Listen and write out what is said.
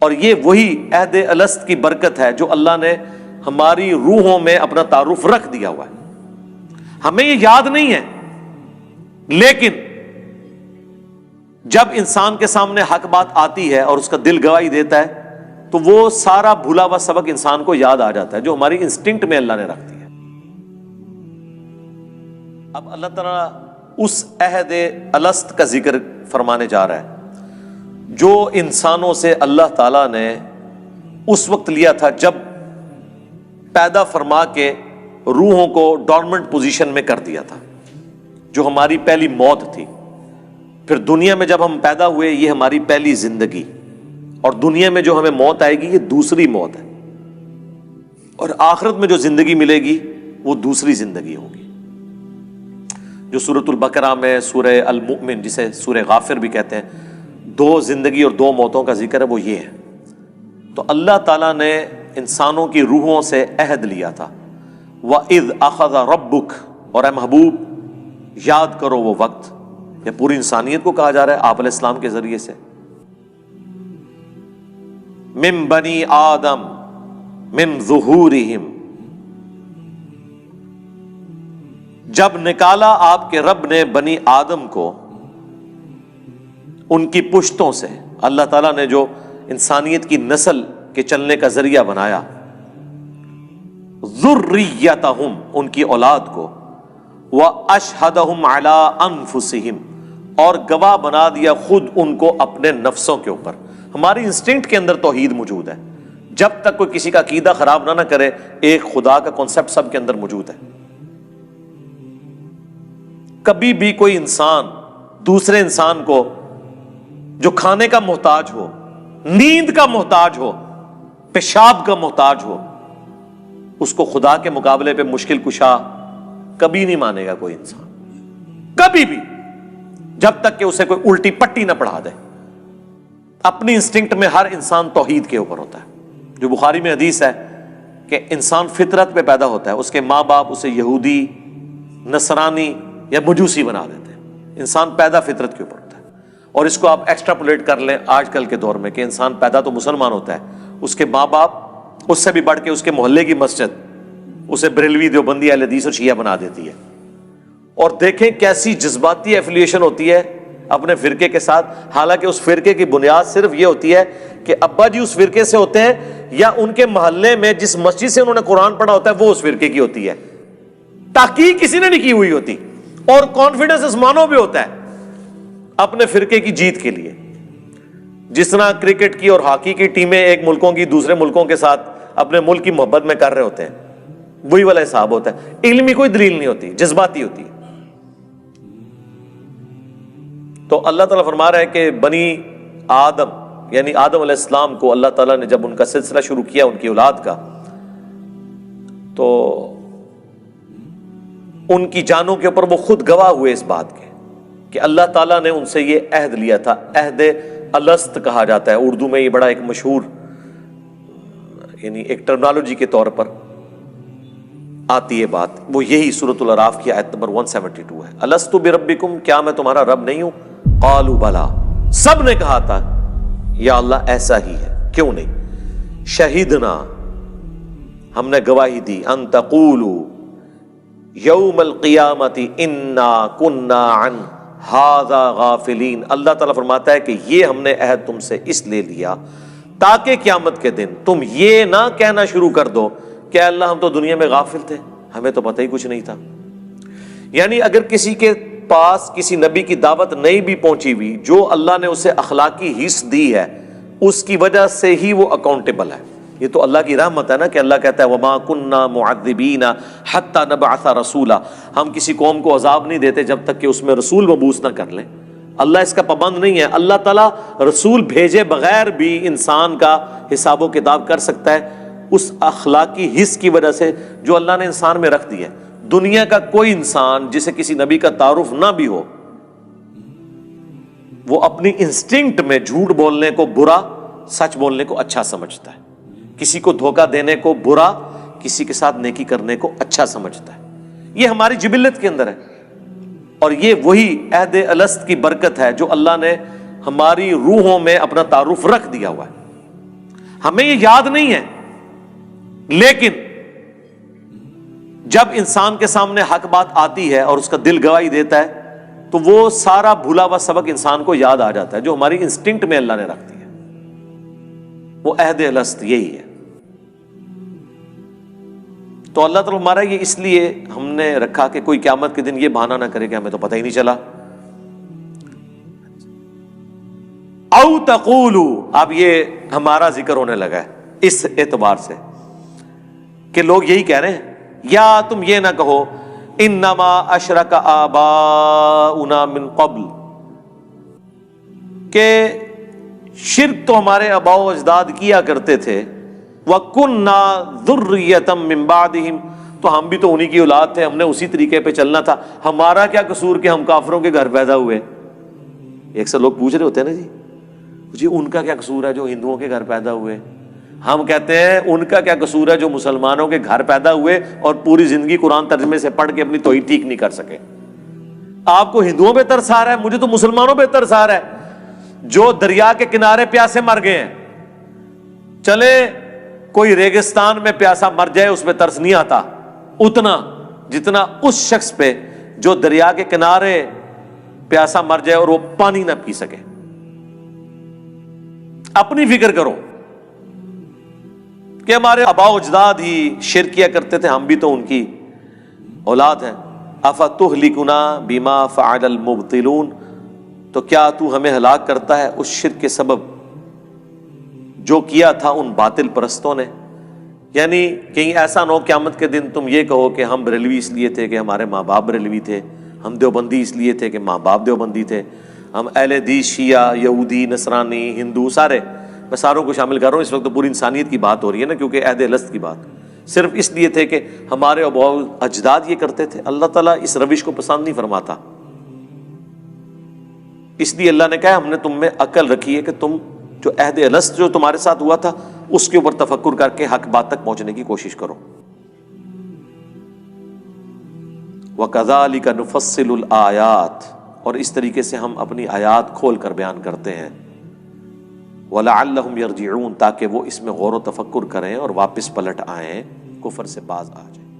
اور یہ وہی عہد الست کی برکت ہے جو اللہ نے ہماری روحوں میں اپنا تعارف رکھ دیا ہوا ہے. ہمیں یہ یاد نہیں ہے، لیکن جب انسان کے سامنے حق بات آتی ہے اور اس کا دل گواہی دیتا ہے تو وہ سارا بھولا ہوا سبق انسان کو یاد آ جاتا ہے جو ہماری انسٹنکٹ میں اللہ نے رکھ دیا. اب اللہ تعالیٰ اس عہد الست کا ذکر فرمانے جا رہا ہے جو انسانوں سے اللہ تعالیٰ نے اس وقت لیا تھا جب پیدا فرما کے روحوں کو ڈورمنٹ پوزیشن میں کر دیا تھا، جو ہماری پہلی موت تھی. پھر دنیا میں جب ہم پیدا ہوئے یہ ہماری پہلی زندگی، اور دنیا میں جو ہمیں موت آئے گی یہ دوسری موت ہے، اور آخرت میں جو زندگی ملے گی وہ دوسری زندگی ہوگی. جو سورۃ البقرہ میں سورہ المؤمن جسے سورہ غافر بھی کہتے ہیں، دو زندگی اور دو موتوں کا ذکر ہے، وہ یہ ہے. تو اللہ تعالیٰ نے انسانوں کی روحوں سے عہد لیا تھا. وَإِذْ أَخَذَ رَبُّكَ، اور اے محبوب یاد کرو وہ وقت. یہ پوری انسانیت کو کہا جا رہا ہے آپ علیہ السلام کے ذریعے سے. مِن بنی آدم مِن ظُہُورِهِمْ، جب نکالا آپ کے رب نے بنی آدم کو ان کی پشتوں سے. اللہ تعالیٰ نے جو انسانیت کی نسل کے چلنے کا ذریعہ بنایا، ذریتہم، ان کی اولاد کو، واشہدہم علی انفسہم، اور گواہ بنا دیا خود ان کو اپنے نفسوں کے اوپر. ہماری انسٹنکٹ کے اندر توحید موجود ہے. جب تک کوئی کسی کا عقیدہ خراب نہ کرے، ایک خدا کا کانسیپٹ سب کے اندر موجود ہے. کبھی بھی کوئی انسان دوسرے انسان کو جو کھانے کا محتاج ہو، نیند کا محتاج ہو، پیشاب کا محتاج ہو، اس کو خدا کے مقابلے پہ مشکل کشا کبھی نہیں مانے گا کوئی انسان، کبھی بھی، جب تک کہ اسے کوئی الٹی پٹی نہ پڑھا دے. اپنی انسٹنکٹ میں ہر انسان توحید کے اوپر ہوتا ہے. جو بخاری میں حدیث ہے کہ انسان فطرت پہ پیدا ہوتا ہے، اس کے ماں باپ اسے یہودی، نصرانی یا مجوسی بنا دیتے ہیں. انسان پیدا فطرت کے اوپر ہوتا ہے. اور اس کو آپ ایکسٹراپولیٹ کر لیں آج کل کے دور میں کہ انسان پیدا تو مسلمان ہوتا ہے، اس کے ماں باپ اس سے بھی بڑھ کے اس کے محلے کی مسجد اسے بریلوی، دیوبندی، اہل حدیث اور شیعہ بنا دیتی ہے. اور دیکھیں کیسی جذباتی ایفیلیشن ہوتی ہے اپنے فرقے کے ساتھ، حالانکہ اس فرقے کی بنیاد صرف یہ ہوتی ہے کہ ابا جی اس فرقے سے ہوتے ہیں یا ان کے محلے میں جس مسجد سے انہوں نے قرآن پڑھا ہوتا ہے وہ اس فرقے کی ہوتی ہے. تحقیق کسی نے نہیں کی ہوئی ہوتی، اور کانفیڈنس آسمانوں بھی ہوتا ہے اپنے فرقے کی جیت کے لیے. جس طرح کرکٹ کی اور ہاکی کی ٹیمیں ایک ملکوں کی دوسرے ملکوں کے ساتھ اپنے ملک کی محبت میں کر رہے ہوتے ہیں، وہی والا حساب ہوتا ہے. علمی کوئی دلیل نہیں ہوتی، جذباتی ہوتی ہے. تو اللہ تعالیٰ فرما رہا ہے کہ بنی آدم یعنی آدم علیہ السلام کو اللہ تعالیٰ نے جب ان کا سلسلہ شروع کیا ان کی اولاد کا، تو ان کی جانوں کے اوپر وہ خود گواہ ہوئے اس بات کے کہ اللہ تعالیٰ نے ان سے یہ عہد لیا تھا. عہد الست کہا جاتا ہے اردو میں. یہ بڑا ایک مشہور یعنی ایک ٹرمنالوجی کے طور پر آتی ہے بات. وہ یہی سورۃ الاعراف کی آیت نمبر 172 ہے. الست بربکم، کیا میں تمہارا رب نہیں ہوں؟ قالوا بلا، سب نے کہا تھا یا اللہ ایسا ہی ہے، کیوں نہیں. شہیدنا، ہم نے گواہی دی، ان تقولوا یوم القیامت انا کنا عن ھذا غافلین. اللہ تعالیٰ فرماتا ہے کہ یہ ہم نے عہد تم سے اس لیے لیا تاکہ قیامت کے دن تم یہ نہ کہنا شروع کر دو کہ اللہ ہم تو دنیا میں غافل تھے، ہمیں تو پتہ ہی کچھ نہیں تھا. یعنی اگر کسی کے پاس کسی نبی کی دعوت نہیں بھی پہنچی ہوئی، جو اللہ نے اسے اخلاقی حص دی ہے اس کی وجہ سے ہی وہ اکاؤنٹیبل ہے. یہ تو اللہ کی رحمت ہے نا کہ اللہ کہتا ہے وما کننا معذبین حتی نبعث رسولا، ہم کسی قوم کو عذاب نہیں دیتے جب تک کہ اس میں رسول مبعوث نہ کر لیں. اللہ اس کا پابند نہیں ہے. اللہ تعالیٰ رسول بھیجے بغیر بھی انسان کا حساب و کتاب کر سکتا ہے اس اخلاقی حص کی وجہ سے جو اللہ نے انسان میں رکھ دی ہے. دنیا کا کوئی انسان جسے کسی نبی کا تعارف نہ بھی ہو، وہ اپنی انسٹنکٹ میں جھوٹ بولنے کو برا، سچ بولنے کو اچھا سمجھتا ہے. کسی کو دھوکہ دینے کو برا، کسی کے ساتھ نیکی کرنے کو اچھا سمجھتا ہے. یہ ہماری جبلت کے اندر ہے. اور یہ وہی عہد الست کی برکت ہے جو اللہ نے ہماری روحوں میں اپنا تعارف رکھ دیا ہوا ہے. ہمیں یہ یاد نہیں ہے، لیکن جب انسان کے سامنے حق بات آتی ہے اور اس کا دل گواہی دیتا ہے تو وہ سارا بھولا ہوا سبق انسان کو یاد آ جاتا ہے جو ہماری انسٹنکٹ میں اللہ نے رکھ دی ہے، وہ عہد الست یہی ہے۔ تو اللہ تعالیٰ ہمارا یہ اس لیے ہم نے رکھا کہ کوئی قیامت کے دن یہ بہانہ نہ کرے کہ ہمیں تو پتہ ہی نہیں چلا۔ او تقولوا، اب یہ ہمارا ذکر ہونے لگا ہے اس اعتبار سے کہ لوگ یہی کہہ رہے ہیں، یا تم یہ نہ کہو انما اشرک آباؤنا من قبل، کہ شرک تو ہمارے آباء و اجداد کیا کرتے تھے، وَكُنَّا ذُرِّيَّةً مِّن بَعْدِهِمْ، تو ہم بھی تو انہی کی اولاد تھے، ہم نے اسی طریقے پہ چلنا تھا، ہمارا کیا قصور کہ ہم کافروں کے گھر پیدا ہوئے۔ ایک سے لوگ پوچھ رہے ہوتے ہیں نا جی ان کا کیا قصور ہے جو ہندوؤں کے گھر پیدا ہوئے؟ ہم کہتے ہیں ان کا کیا قصور ہے جو مسلمانوں کے گھر پیدا ہوئے اور پوری زندگی قرآن ترجمے سے پڑھ کے اپنی توحید ٹھیک نہیں کر سکے۔ آپ کو ہندوؤں پہ ترس آ رہا ہے، مجھے تو مسلمانوں پہ ترس آ رہا ہے جو دریا کے کنارے پیاسے مر گئے ہیں۔ چلے کوئی ریگستان میں پیاسا مر جائے اس پہ ترس نہیں آتا اتنا جتنا اس شخص پہ جو دریا کے کنارے پیاسا مر جائے اور وہ پانی نہ پی سکے۔ اپنی فکر کرو کہ ہمارے آباء و اجداد ہی شرک کیا کرتے تھے، ہم بھی تو ان کی اولاد ہیں۔ افتہلکنا بما فعل المبطلون، تو کیا تو ہمیں ہلاک کرتا ہے اس شرک کے سبب جو کیا تھا ان باطل پرستوں نے؟ یعنی کہیں ایسا نہ ہو قیامت کے دن تم یہ کہو کہ ہم بریلوی اس لیے تھے کہ ہمارے ماں باپ بریلوی تھے، ہم دیوبندی اس لیے تھے کہ ماں باپ دیوبندی تھے، ہم اہل حدیث شیعہ یہودی نصرانی ہندو سارے، میں ساروں کو شامل کر رہا ہوں، اس وقت تو پوری انسانیت کی بات ہو رہی ہے نا، کیونکہ عہد الست کی بات صرف اس لیے تھے کہ ہمارے آباء و اجداد یہ کرتے تھے۔ اللہ تعالیٰ اس روش کو پسند نہیں فرماتا، اس لیے اللہ نے کہا ہم نے تم میں عقل رکھی ہے کہ تم جو عہد الست جو تمہارے ساتھ ہوا تھا اس کے اوپر تفکر کر کے حق بات تک پہنچنے کی کوشش کرو۔ وَكَذَلِكَ نُفَصِّلُ الْآيَاتِ، اور اس طریقے سے ہم اپنی آیات کھول کر بیان کرتے ہیں، وَلَعَلَّهُمْ يَرْجِعُونَ، تاکہ وہ اس میں غور و تفکر کریں اور واپس پلٹ آئیں، کفر سے باز آ جائیں۔